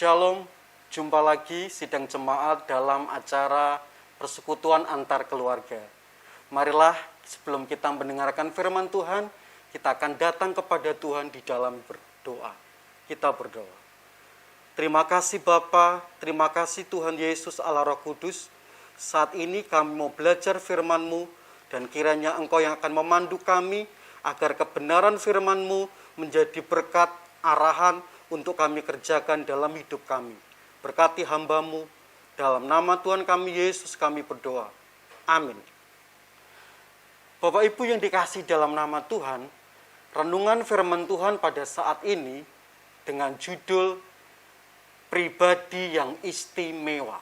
Shalom, jumpa lagi sidang jemaat dalam acara persekutuan antar keluarga. Marilah sebelum kita mendengarkan firman Tuhan, kita akan datang kepada Tuhan di dalam berdoa. Kita berdoa. Terima kasih Bapa, terima kasih Tuhan Yesus Allah Roh Kudus. Saat ini kami mau belajar firman-Mu dan kiranya Engkau yang akan memandu kami agar kebenaran firman-Mu menjadi berkat arahan untuk kami kerjakan dalam hidup kami. Berkati hamba-Mu, dalam nama Tuhan kami Yesus kami berdoa. Amin. Bapak Ibu yang dikasihi dalam nama Tuhan, renungan firman Tuhan pada saat ini dengan judul Pribadi yang Istimewa.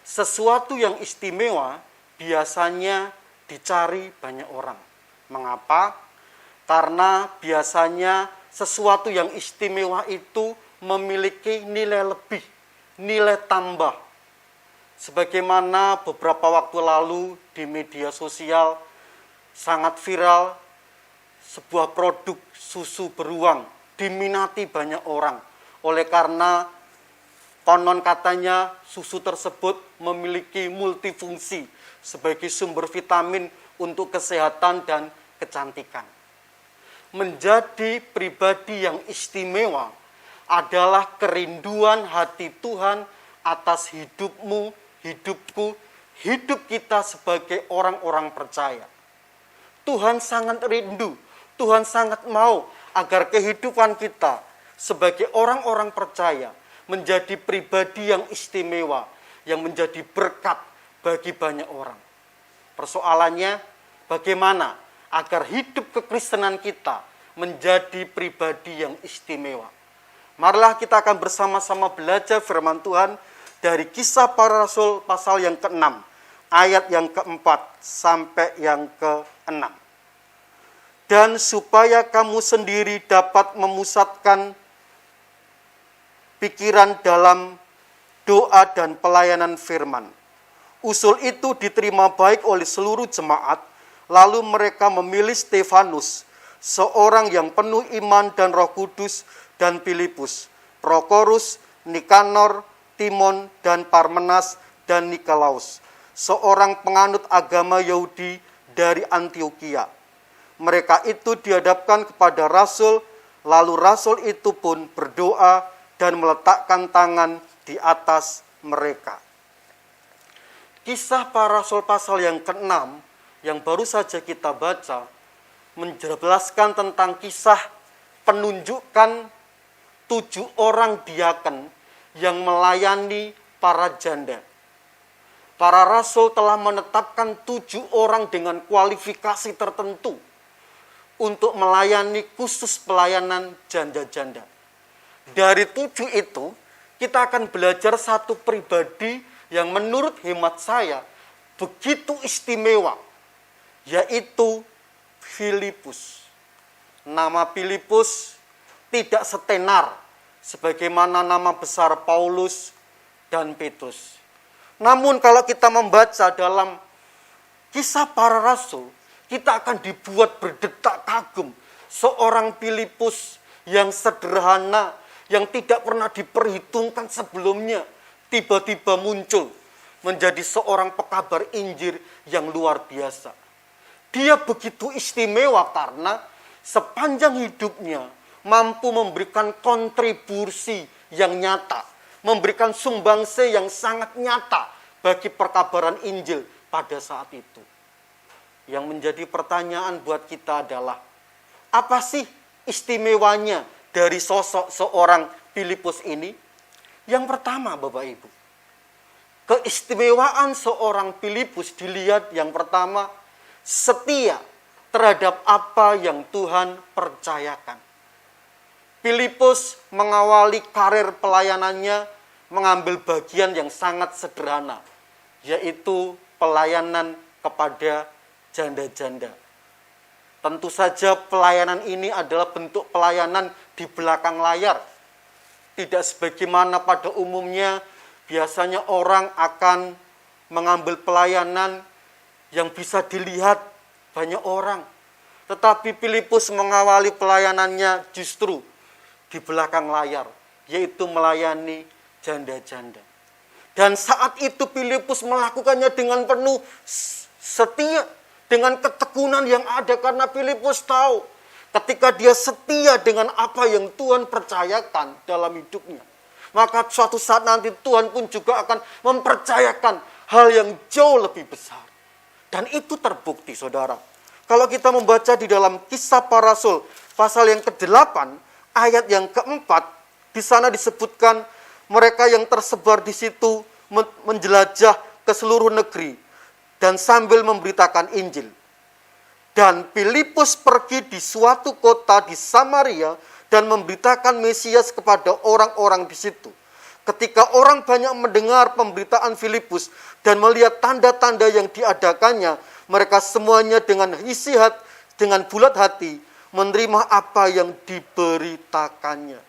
Sesuatu yang istimewa biasanya dicari banyak orang. Mengapa? Karena biasanya sesuatu yang istimewa itu memiliki nilai lebih, nilai tambah. Sebagaimana beberapa waktu lalu di media sosial sangat viral sebuah produk susu beruang diminati banyak orang. Oleh karena konon katanya susu tersebut memiliki multifungsi sebagai sumber vitamin untuk kesehatan dan kecantikan. Menjadi pribadi yang istimewa adalah kerinduan hati Tuhan atas hidupmu, hidupku, hidup kita sebagai orang-orang percaya. Tuhan sangat rindu, Tuhan sangat mau agar kehidupan kita sebagai orang-orang percaya menjadi pribadi yang istimewa, yang menjadi berkat bagi banyak orang. Persoalannya, bagaimana agar hidup kekristenan kita menjadi pribadi yang istimewa. Marilah kita akan bersama-sama belajar firman Tuhan dari Kisah Para Rasul pasal yang ke-6, ayat yang ke-4 sampai yang ke-6. Dan supaya kamu sendiri dapat memusatkan pikiran dalam doa dan pelayanan firman. Usul itu diterima baik oleh seluruh jemaat. Lalu mereka memilih Stefanus, seorang yang penuh iman dan Roh Kudus, dan Filipus, Prokorus, Nikanor, Timon, dan Parmenas, dan Nikolaus, seorang penganut agama Yahudi dari Antioquia. Mereka itu dihadapkan kepada Rasul, lalu Rasul itu pun berdoa dan meletakkan tangan di atas mereka. Kisah Para Rasul pasal yang ke-6 yang baru saja kita baca menjelaskan tentang kisah penunjukan 7 orang diaken yang melayani para janda. Para rasul telah menetapkan 7 orang dengan kualifikasi tertentu untuk melayani khusus pelayanan janda-janda. Dari 7 itu, kita akan belajar satu pribadi yang menurut hemat saya begitu istimewa, yaitu Filipus. Nama Filipus tidak setenar sebagaimana nama besar Paulus dan Petrus. Namun kalau kita membaca dalam Kisah Para Rasul, kita akan dibuat berdetak kagum. Seorang Filipus yang sederhana, yang tidak pernah diperhitungkan sebelumnya, tiba-tiba muncul menjadi seorang pekabar Injil yang luar biasa. Dia begitu istimewa karena sepanjang hidupnya mampu memberikan kontribusi yang nyata, memberikan sumbangsi yang sangat nyata bagi perkabaran Injil pada saat itu. Yang menjadi pertanyaan buat kita adalah, apa sih istimewanya dari sosok seorang Filipus ini? Yang pertama, Bapak Ibu, keistimewaan seorang Filipus dilihat yang pertama, setia terhadap apa yang Tuhan percayakan. Filipus mengawali karir pelayanannya mengambil bagian yang sangat sederhana, yaitu pelayanan kepada janda-janda. Tentu saja pelayanan ini adalah bentuk pelayanan di belakang layar. Tidak sebagaimana pada umumnya biasanya orang akan mengambil pelayanan yang bisa dilihat banyak orang. Tetapi Filipus mengawali pelayanannya justru di belakang layar. yaitu melayani janda-janda. Dan saat itu Filipus melakukannya dengan penuh setia, dengan ketekunan yang ada, karena Filipus tahu ketika dia setia dengan apa yang Tuhan percayakan dalam hidupnya, maka suatu saat nanti Tuhan pun juga akan mempercayakan hal yang jauh lebih besar. Dan itu terbukti, saudara. Kalau kita membaca di dalam Kisah Para Rasul pasal yang ke-8 ayat yang ke-4, di sana disebutkan mereka yang tersebar di situ menjelajah ke seluruh negeri dan sambil memberitakan Injil. Dan Filipus pergi di suatu kota di Samaria dan memberitakan Mesias kepada orang-orang di situ. Ketika orang banyak mendengar pemberitaan Filipus dan melihat tanda-tanda yang diadakannya, mereka semuanya dengan dengan bulat hati menerima apa yang diberitakannya.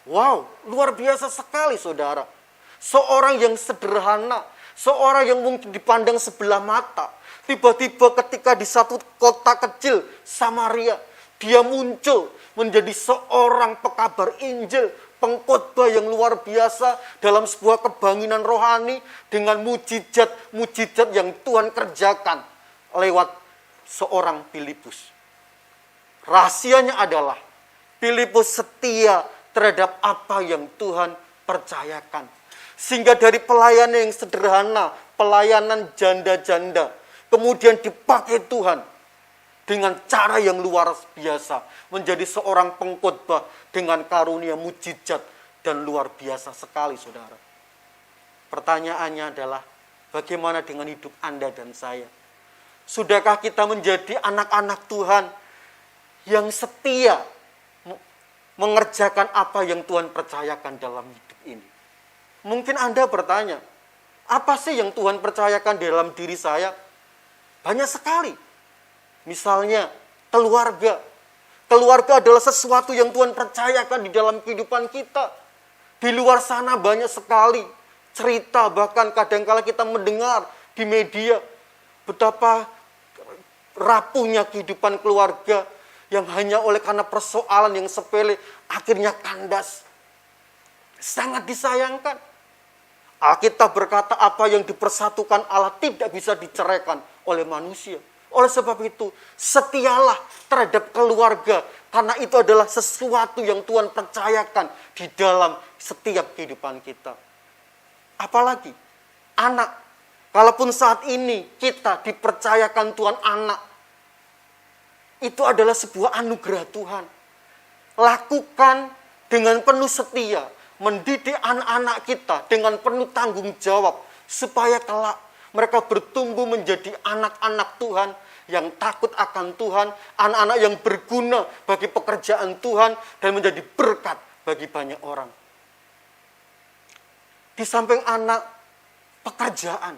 Wow, luar biasa sekali, saudara. Seorang yang sederhana, seorang yang mungkin dipandang sebelah mata, tiba-tiba ketika di satu kota kecil Samaria, dia muncul menjadi seorang pekabar Injil, pengkhotbah yang luar biasa dalam sebuah kebangkitan rohani dengan mujizat-mujizat yang Tuhan kerjakan lewat seorang Filipus. Rahasianya adalah Filipus setia terhadap apa yang Tuhan percayakan. Sehingga dari pelayanan yang sederhana, pelayanan janda-janda, kemudian dipakai Tuhan dengan cara yang luar biasa, menjadi seorang pengkhotbah dengan karunia mujizat dan luar biasa sekali, saudara. Pertanyaannya adalah, bagaimana dengan hidup Anda dan saya? Sudahkah kita menjadi anak-anak Tuhan yang setia mengerjakan apa yang Tuhan percayakan dalam hidup ini? Mungkin Anda bertanya, apa sih yang Tuhan percayakan dalam diri saya? Banyak sekali. Misalnya, keluarga. Keluarga adalah sesuatu yang Tuhan percayakan di dalam kehidupan kita. Di luar sana banyak sekali cerita, bahkan kadangkala kita mendengar di media betapa rapuhnya kehidupan keluarga yang hanya oleh karena persoalan yang sepele akhirnya kandas. Sangat disayangkan. Alkitab berkata apa yang dipersatukan Allah tidak bisa diceraikan oleh manusia. Oleh sebab itu, setialah terhadap keluarga, karena itu adalah sesuatu yang Tuhan percayakan di dalam setiap kehidupan kita. Apalagi anak. Kalaupun saat ini kita dipercayakan Tuhan anak, itu adalah sebuah anugerah Tuhan. Lakukan dengan penuh setia, mendidik anak-anak kita dengan penuh tanggung jawab, supaya kelak mereka bertumbuh menjadi anak-anak Tuhan yang takut akan Tuhan, anak-anak yang berguna bagi pekerjaan Tuhan dan menjadi berkat bagi banyak orang. Di samping anak, pekerjaan.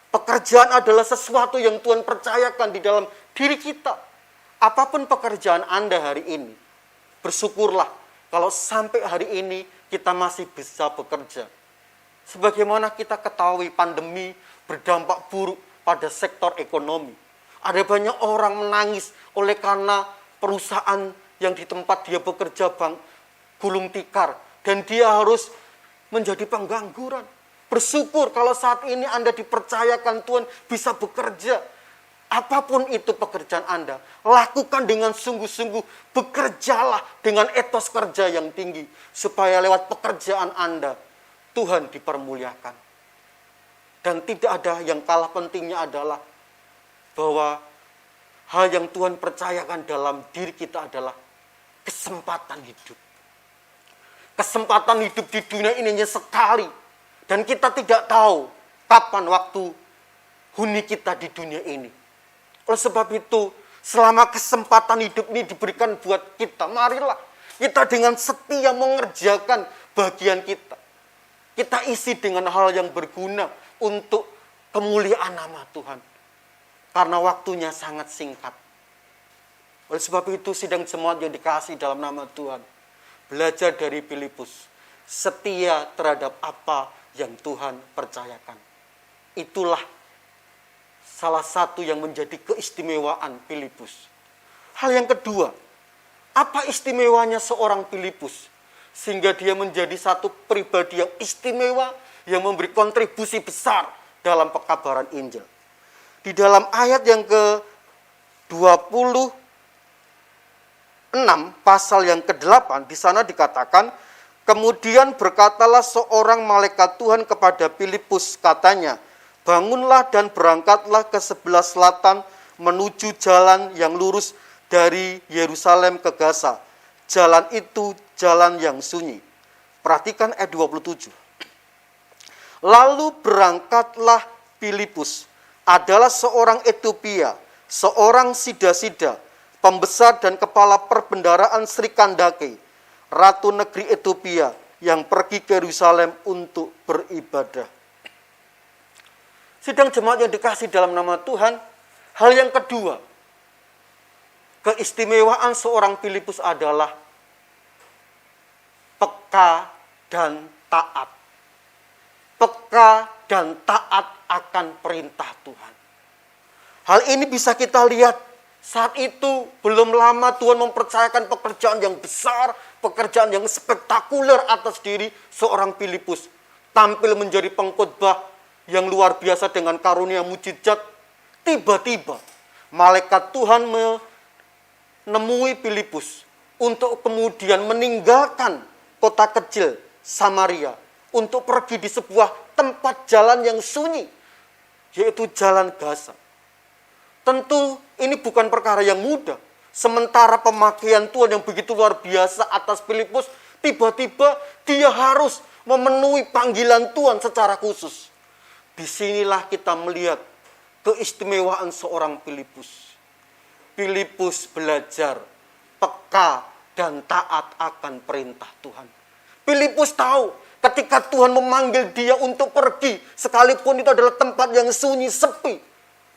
Pekerjaan adalah sesuatu yang Tuhan percayakan di dalam diri kita. Apapun pekerjaan Anda hari ini, bersyukurlah kalau sampai hari ini kita masih bisa bekerja. Sebagaimana kita ketahui, pandemi berdampak buruk pada sektor ekonomi. Ada banyak orang menangis oleh karena perusahaan yang di tempat dia bekerja gulung tikar, dan dia harus menjadi pengangguran. Bersyukur kalau saat ini Anda dipercayakan Tuhan bisa bekerja. Apapun itu pekerjaan Anda, lakukan dengan sungguh-sungguh. Bekerjalah dengan etos kerja yang tinggi, supaya lewat pekerjaan Anda Tuhan dipermuliakan. Dan tidak ada yang kalah pentingnya adalah bahwa hal yang Tuhan percayakan dalam diri kita adalah kesempatan hidup. Kesempatan hidup di dunia ini hanya sekali. Dan kita tidak tahu kapan waktu huni kita di dunia ini. Oleh sebab itu, selama kesempatan hidup ini diberikan buat kita, marilah kita dengan setia mengerjakan bagian kita. Kita isi dengan hal yang berguna untuk kemuliaan nama Tuhan. Karena waktunya sangat singkat. Oleh sebab itu, sidang jemaat yang dikasihi dalam nama Tuhan, belajar dari Filipus, setia terhadap apa yang Tuhan percayakan. Itulah salah satu yang menjadi keistimewaan Filipus. Hal yang kedua, apa istimewanya seorang Filipus? sehingga dia menjadi satu pribadi yang istimewa, yang memberi kontribusi besar dalam pekabaran Injil. Di dalam ayat yang ke-26 pasal yang ke-8 di sana dikatakan, kemudian berkatalah seorang malaikat Tuhan kepada Filipus, katanya, bangunlah dan berangkatlah ke sebelah selatan menuju jalan yang lurus dari Yerusalem ke Gaza. Jalan itu jalan yang sunyi. Perhatikan ayat 27. Lalu berangkatlah Filipus, adalah seorang Etiopia, seorang Sida-Sida, pembesar dan kepala perbendaraan Sri Kandake, ratu negeri Etiopia, yang pergi ke Yerusalem untuk beribadah. Sidang jemaat yang dikasih dalam nama Tuhan, hal yang kedua, keistimewaan seorang Filipus adalah peka dan taat. Peka dan taat akan perintah Tuhan. Hal ini bisa kita lihat saat itu belum lama Tuhan mempercayakan pekerjaan yang besar, pekerjaan yang spektakuler atas diri seorang Filipus. Tampil menjadi pengkhotbah yang luar biasa dengan karunia mujizat. Tiba-tiba malaikat Tuhan menemui Filipus untuk kemudian meninggalkan kota kecil Samaria untuk pergi di sebuah tempat jalan yang sunyi, yaitu jalan Gaza. Tentu ini bukan perkara yang mudah. Sementara pemakaian Tuhan yang begitu luar biasa atas Filipus, tiba-tiba dia harus memenuhi panggilan Tuhan secara khusus. Disinilah kita melihat keistimewaan seorang Filipus. Filipus belajar peka dan taat akan perintah Tuhan. Filipus tahu ketika Tuhan memanggil dia untuk pergi, sekalipun itu adalah tempat yang sunyi, sepi,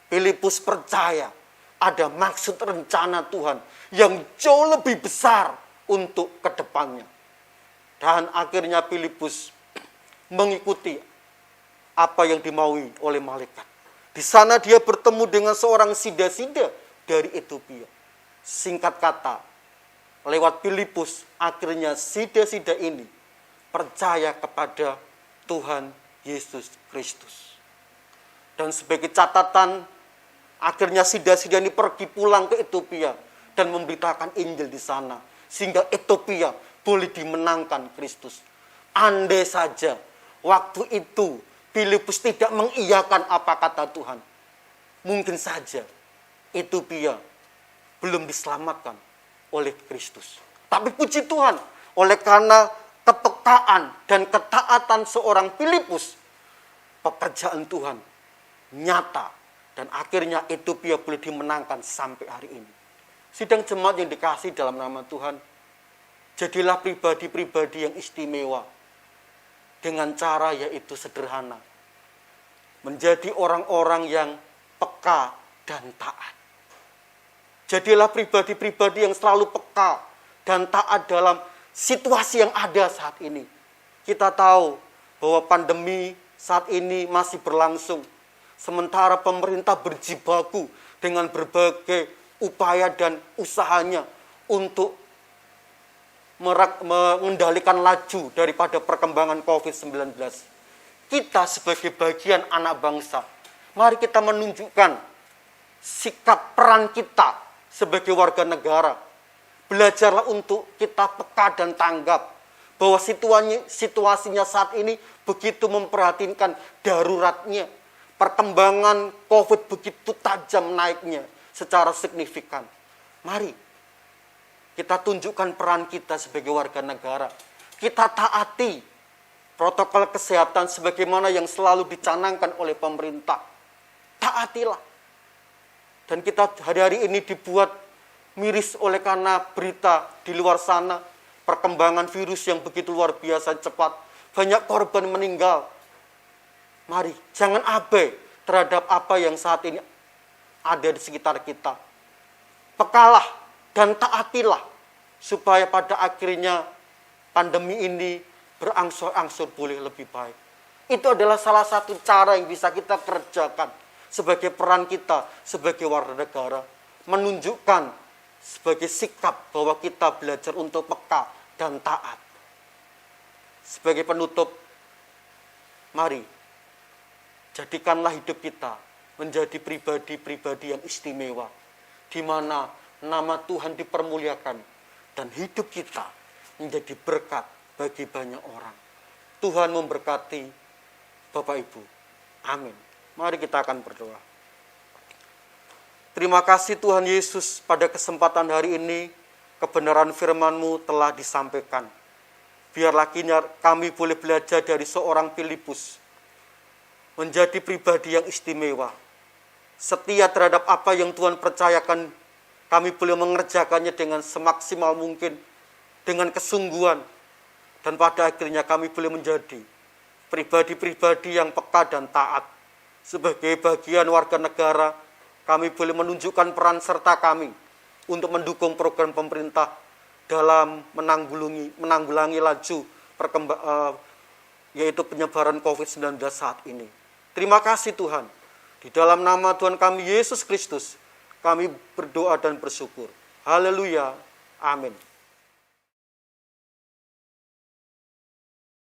Filipus percaya ada maksud rencana Tuhan yang jauh lebih besar untuk kedepannya. Dan akhirnya Filipus mengikuti apa yang dimaui oleh malaikat. Di sana dia bertemu dengan seorang Sida-Sida dari Etiopia. Singkat kata, lewat Filipus, akhirnya Sida-Sida ini percaya kepada Tuhan Yesus Kristus. Dan sebagai catatan, akhirnya Sida-Sida ini pergi pulang ke Etiopia dan memberitakan Injil di sana. Sehingga Etiopia boleh dimenangkan Kristus. Andai saja waktu itu Filipus tidak mengiyakan apa kata Tuhan, mungkin saja Etiopia belum diselamatkan oleh Kristus. Tapi puji Tuhan, oleh karena kepekaan dan ketaatan seorang Filipus, pekerjaan Tuhan nyata dan akhirnya Etiopia boleh dimenangkan sampai hari ini. Sidang jemaat yang dikasih dalam nama Tuhan, jadilah pribadi-pribadi yang istimewa dengan cara yaitu sederhana. Menjadi orang-orang yang peka dan taat. Jadilah pribadi-pribadi yang selalu peka dan taat dalam situasi yang ada saat ini. Kita tahu bahwa pandemi saat ini masih berlangsung. Sementara pemerintah berjibaku dengan berbagai upaya dan usahanya untuk mengendalikan laju daripada perkembangan COVID-19. Kita sebagai bagian anak bangsa, mari kita menunjukkan sikap peran kita sebagai warga negara. Belajarlah untuk kita peka dan tanggap bahwa situasinya saat ini begitu memperhatikan daruratnya. Perkembangan COVID begitu tajam naiknya secara signifikan. Mari kita tunjukkan peran kita sebagai warga negara. Kita taati protokol kesehatan sebagaimana yang selalu dicanangkan oleh pemerintah. Taatilah. Dan kita hari-hari ini dibuat miris oleh karena berita di luar sana. Perkembangan virus yang begitu luar biasa cepat. Banyak korban meninggal. Mari, jangan abai terhadap apa yang saat ini ada di sekitar kita. Pekalah dan taatilah. Supaya pada akhirnya pandemi ini berangsur-angsur boleh lebih baik. Itu adalah salah satu cara yang bisa kita kerjakan sebagai peran kita sebagai warga negara. Menunjukkan sebagai sikap bahwa kita belajar untuk peka dan taat. sebagai penutup, mari jadikanlah hidup kita menjadi pribadi-pribadi yang istimewa, di mana nama Tuhan dipermuliakan dan hidup kita menjadi berkat bagi banyak orang. Tuhan memberkati Bapak Ibu. Amin. Mari kita akan berdoa. Terima kasih Tuhan Yesus, pada kesempatan hari ini kebenaran firman-Mu telah disampaikan. Biarlah kami boleh belajar dari seorang Filipus, menjadi pribadi yang istimewa. Setia terhadap apa yang Tuhan percayakan, kami boleh mengerjakannya dengan semaksimal mungkin, dengan kesungguhan, dan pada akhirnya kami boleh menjadi pribadi-pribadi yang peka dan taat. Sebagai bagian warga negara, kami boleh menunjukkan peran serta kami untuk mendukung program pemerintah dalam menanggulangi laju yaitu penyebaran COVID-19 saat ini. Terima kasih Tuhan. Di dalam nama Tuhan kami Yesus Kristus, kami berdoa dan bersyukur. Haleluya. Amin.